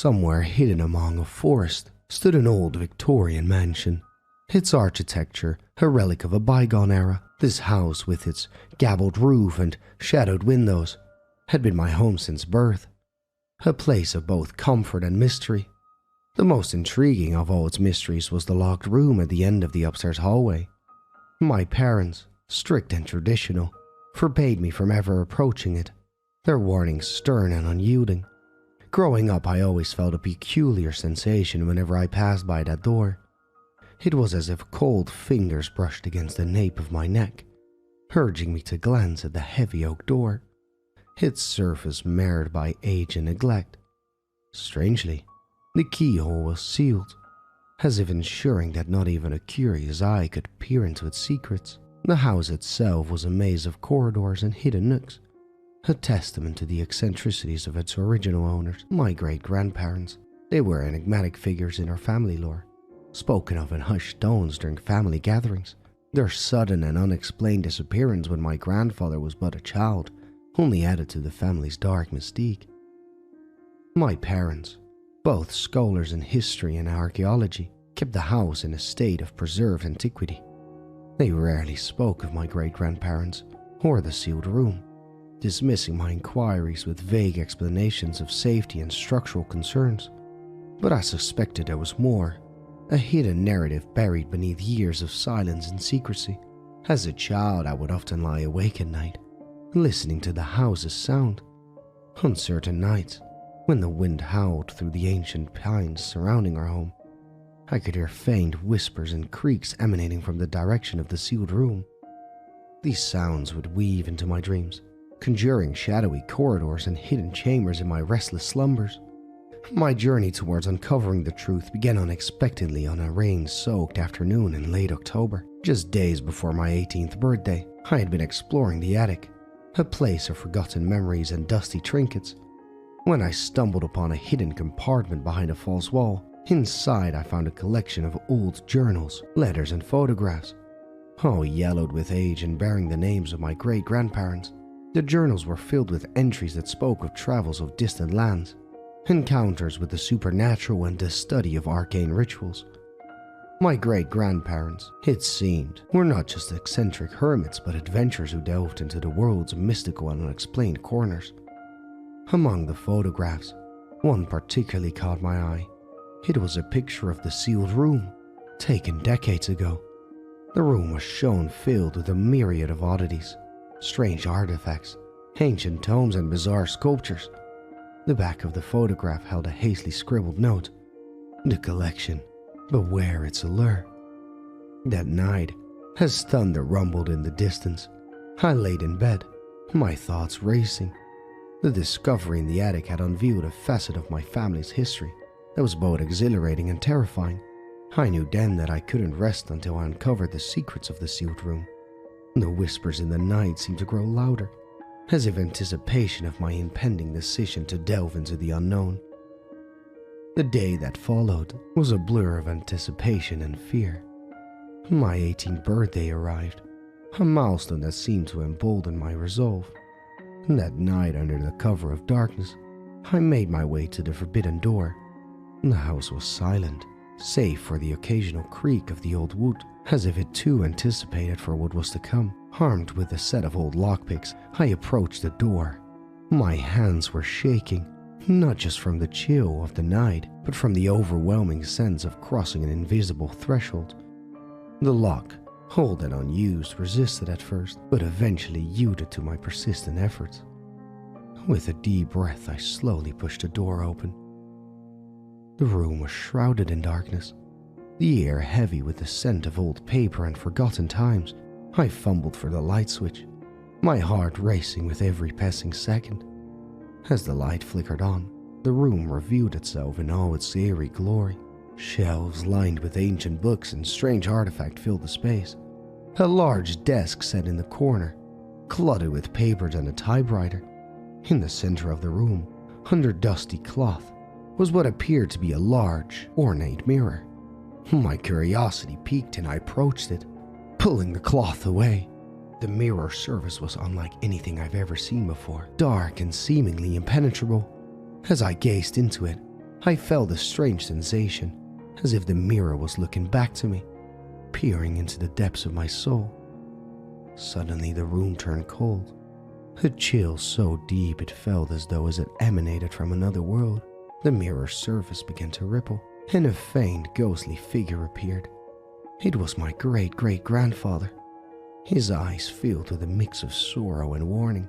Somewhere hidden among a forest stood an old Victorian mansion. Its architecture, a relic of a bygone era, this house with its gabled roof and shadowed windows had been my home since birth, a place of both comfort and mystery. The most intriguing of all its mysteries was the locked room at the end of the upstairs hallway. My parents, strict and traditional, forbade me from ever approaching it, their warnings stern and unyielding. Growing up, I always felt a peculiar sensation whenever I passed by that door. It was as if cold fingers brushed against the nape of my neck, urging me to glance at the heavy oak door, its surface marred by age and neglect. Strangely, the keyhole was sealed, as if ensuring that not even a curious eye could peer into its secrets. The house itself was a maze of corridors and hidden nooks, a testament to the eccentricities of its original owners, my great-grandparents. They were enigmatic figures in our family lore, spoken of in hushed tones during family gatherings. Their sudden and unexplained disappearance when my grandfather was but a child only added to the family's dark mystique. My parents, both scholars in history and archaeology, kept the house in a state of preserved antiquity. They rarely spoke of my great-grandparents or the sealed room, dismissing my inquiries with vague explanations of safety and structural concerns. But I suspected there was more, a hidden narrative buried beneath years of silence and secrecy. As a child, I would often lie awake at night, listening to the house's sound. On certain nights, when the wind howled through the ancient pines surrounding our home, I could hear faint whispers and creaks emanating from the direction of the sealed room. These sounds would weave into my dreams, conjuring shadowy corridors and hidden chambers in my restless slumbers. My journey towards uncovering the truth began unexpectedly on a rain-soaked afternoon in late October. Just days before my 18th birthday, I had been exploring the attic, a place of forgotten memories and dusty trinkets, when I stumbled upon a hidden compartment behind a false wall. Inside, I found a collection of old journals, letters, and photographs, all yellowed with age and bearing the names of my great-grandparents. The journals were filled with entries that spoke of travels of distant lands, encounters with the supernatural, and the study of arcane rituals. My great-grandparents, it seemed, were not just eccentric hermits but adventurers who delved into the world's mystical and unexplained corners. Among the photographs, one particularly caught my eye. It was a picture of the sealed room, taken decades ago. The room was shown filled with a myriad of oddities, strange artifacts, ancient tomes, and bizarre sculptures. The back of the photograph held a hastily scribbled note: "The collection. Beware its allure." That night, as thunder rumbled in the distance, I laid in bed, my thoughts racing. The discovery in the attic had unveiled a facet of my family's history that was both exhilarating and terrifying. I knew then that I couldn't rest until I uncovered the secrets of the sealed room. The whispers in the night seemed to grow louder, as if anticipation of my impending decision to delve into the unknown. The day that followed was a blur of anticipation and fear. My 18th birthday arrived, a milestone that seemed to embolden my resolve. That night, under the cover of darkness, I made my way to the forbidden door. The house was silent, save for the occasional creak of the old wood, as if it too anticipated for what was to come. Armed with a set of old lockpicks, I approached the door. My hands were shaking, not just from the chill of the night, but from the overwhelming sense of crossing an invisible threshold. The lock, old and unused, resisted at first, but eventually yielded to my persistent efforts. With a deep breath, I slowly pushed the door open. The room was shrouded in darkness, the air heavy with the scent of old paper and forgotten times. I fumbled for the light switch, my heart racing with every passing second. As the light flickered on, the room revealed itself in all its eerie glory. Shelves lined with ancient books and strange artifacts filled the space. A large desk set in the corner, cluttered with papers and a typewriter. In the center of the room, under dusty cloth, was what appeared to be a large, ornate mirror. My curiosity piqued and I approached it, pulling the cloth away. The mirror surface was unlike anything I've ever seen before, dark and seemingly impenetrable. As I gazed into it, I felt a strange sensation, as if the mirror was looking back to me, peering into the depths of my soul. Suddenly the room turned cold, a chill so deep it felt as though it emanated from another world. The mirror's surface began to ripple, and a faint, ghostly figure appeared. It was my great-great-grandfather. His eyes filled with a mix of sorrow and warning.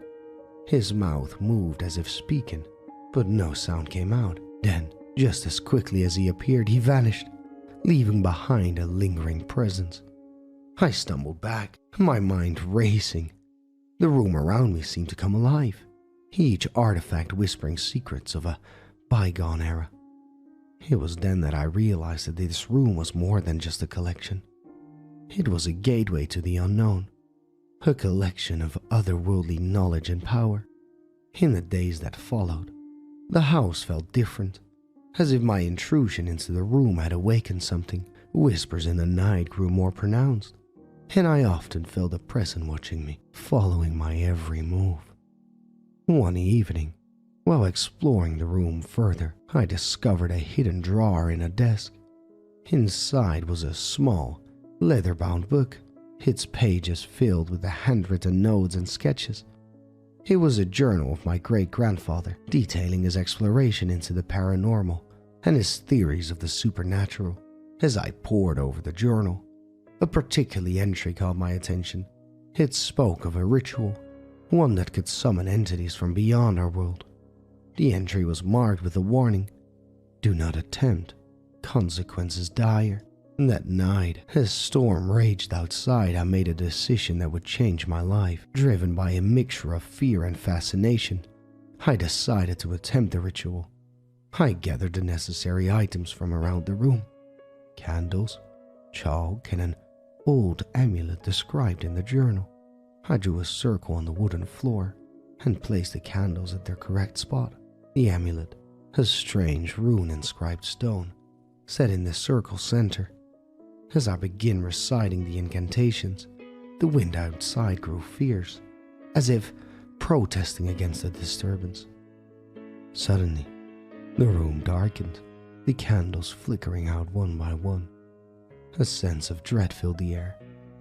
His mouth moved as if speaking, but no sound came out. Then, just as quickly as he appeared, he vanished, leaving behind a lingering presence. I stumbled back, my mind racing. The room around me seemed to come alive, each artifact whispering secrets of a bygone era. It was then that I realized that this room was more than just a collection. It was a gateway to the unknown, a collection of otherworldly knowledge and power. In the days that followed, the house felt different, as if my intrusion into the room had awakened something. Whispers in the night grew more pronounced, and I often felt a presence watching me, following my every move. One evening, while exploring the room further, I discovered a hidden drawer in a desk. Inside was a small, leather-bound book, its pages filled with the handwritten notes and sketches. It was a journal of my great-grandfather, detailing his exploration into the paranormal and his theories of the supernatural. As I pored over the journal, a particular entry caught my attention. It spoke of a ritual, one that could summon entities from beyond our world. The entry was marked with a warning: do not attempt, consequences dire. That night, as storm raged outside, I made a decision that would change my life. Driven by a mixture of fear and fascination, I decided to attempt the ritual. I gathered the necessary items from around the room: candles, chalk, and an old amulet described in the journal. I drew a circle on the wooden floor and placed the candles at their correct spot. The amulet, a strange rune-inscribed stone, sat in the circle center. As I began reciting the incantations, the wind outside grew fierce, as if protesting against the disturbance. Suddenly, the room darkened, the candles flickering out one by one. A sense of dread filled the air,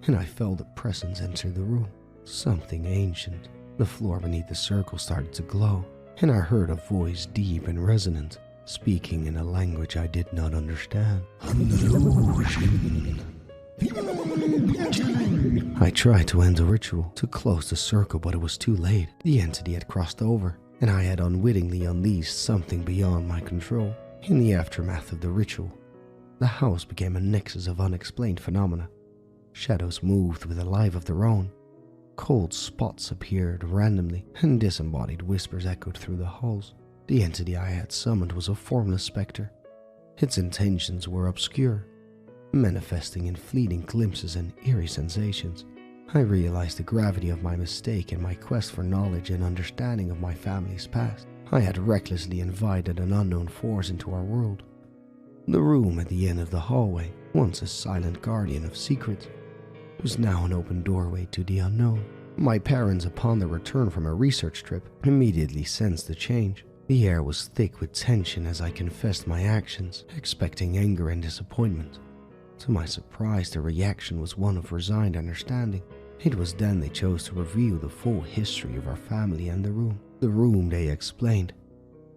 and I felt a presence enter the room. Something ancient. The floor beneath the circle started to glow, and I heard a voice deep and resonant, speaking in a language I did not understand. I tried to end the ritual, to close the circle, but it was too late. The entity had crossed over, and I had unwittingly unleashed something beyond my control. In the aftermath of the ritual, the house became a nexus of unexplained phenomena. Shadows moved with a life of their own. Cold spots appeared randomly, and disembodied whispers echoed through the halls. The entity I had summoned was a formless specter. Its intentions were obscure, manifesting in fleeting glimpses and eerie sensations. I realized the gravity of my mistake in my quest for knowledge and understanding of my family's past. I had recklessly invited an unknown force into our world. The room at the end of the hallway, once a silent guardian of secrets, was now an open doorway to the unknown. My parents, upon their return from a research trip, immediately sensed the change. The air was thick with tension as I confessed my actions, expecting anger and disappointment. To my surprise, the reaction was one of resigned understanding. It was then they chose to reveal the full history of our family and the room. The room, they explained,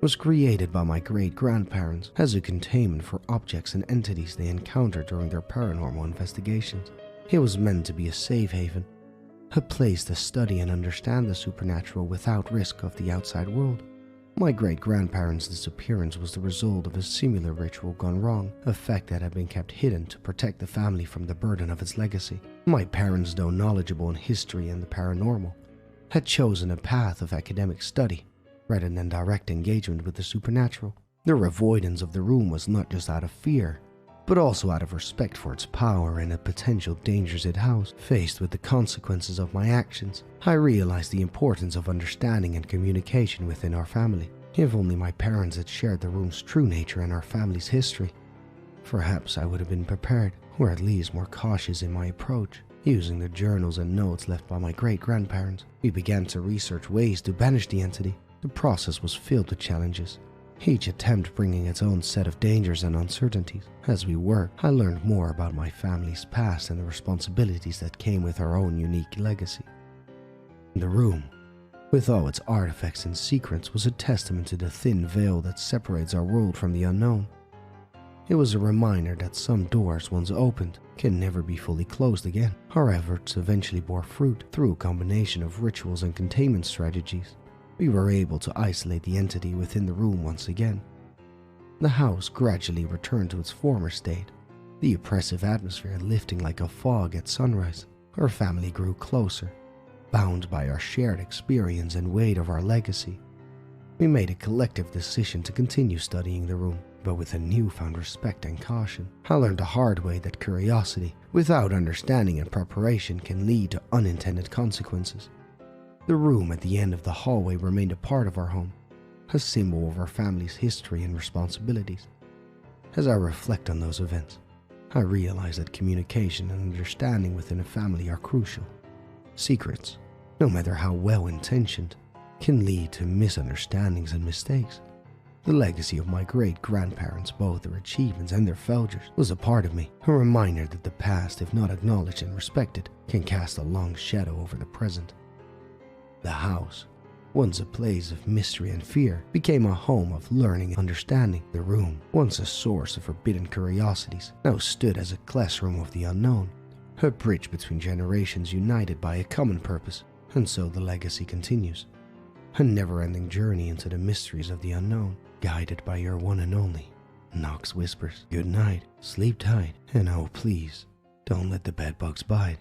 was created by my great-grandparents as a containment for objects and entities they encountered during their paranormal investigations. It was meant to be a safe haven, a place to study and understand the supernatural without risk of the outside world. My great-grandparents' disappearance was the result of a similar ritual gone wrong, a fact that had been kept hidden to protect the family from the burden of its legacy. My parents, though knowledgeable in history and the paranormal, had chosen a path of academic study rather than direct engagement with the supernatural. Their avoidance of the room was not just out of fear, but also out of respect for its power and the potential dangers it housed. Faced with the consequences of my actions, I realized the importance of understanding and communication within our family. If only my parents had shared the room's true nature and our family's history, perhaps I would have been prepared, or at least more cautious in my approach. Using the journals and notes left by my great-grandparents, we began to research ways to banish the entity. The process was filled with challenges. each attempt bringing its own set of dangers and uncertainties. As we worked, I learned more about my family's past and the responsibilities that came with our own unique legacy. The room, with all its artifacts and secrets, was a testament to the thin veil that separates our world from the unknown. It was a reminder that some doors, once opened, can never be fully closed again. Our efforts eventually bore fruit through a combination of rituals and containment strategies. We were able to isolate the entity within the room once again. The house gradually returned to its former state, the oppressive atmosphere lifting like a fog at sunrise. Our family grew closer, bound by our shared experience and weight of our legacy. We made a collective decision to continue studying the room, but with a newfound respect and caution. I learned the hard way that curiosity, without understanding and preparation, can lead to unintended consequences. The room at the end of the hallway remained a part of our home, a symbol of our family's history and responsibilities. As I reflect on those events, I realize that communication and understanding within a family are crucial. Secrets, no matter how well-intentioned, can lead to misunderstandings and mistakes. The legacy of my great-grandparents, both their achievements and their failures, was a part of me, a reminder that the past, if not acknowledged and respected, can cast a long shadow over the present. The house, once a place of mystery and fear, became a home of learning and understanding. The room, once a source of forbidden curiosities, now stood as a classroom of the unknown, a bridge between generations united by a common purpose. And so the legacy continues, a never-ending journey into the mysteries of the unknown, guided by your one and only NoxWhispers. Good night, sleep tight, and oh please, don't let the bedbugs bite.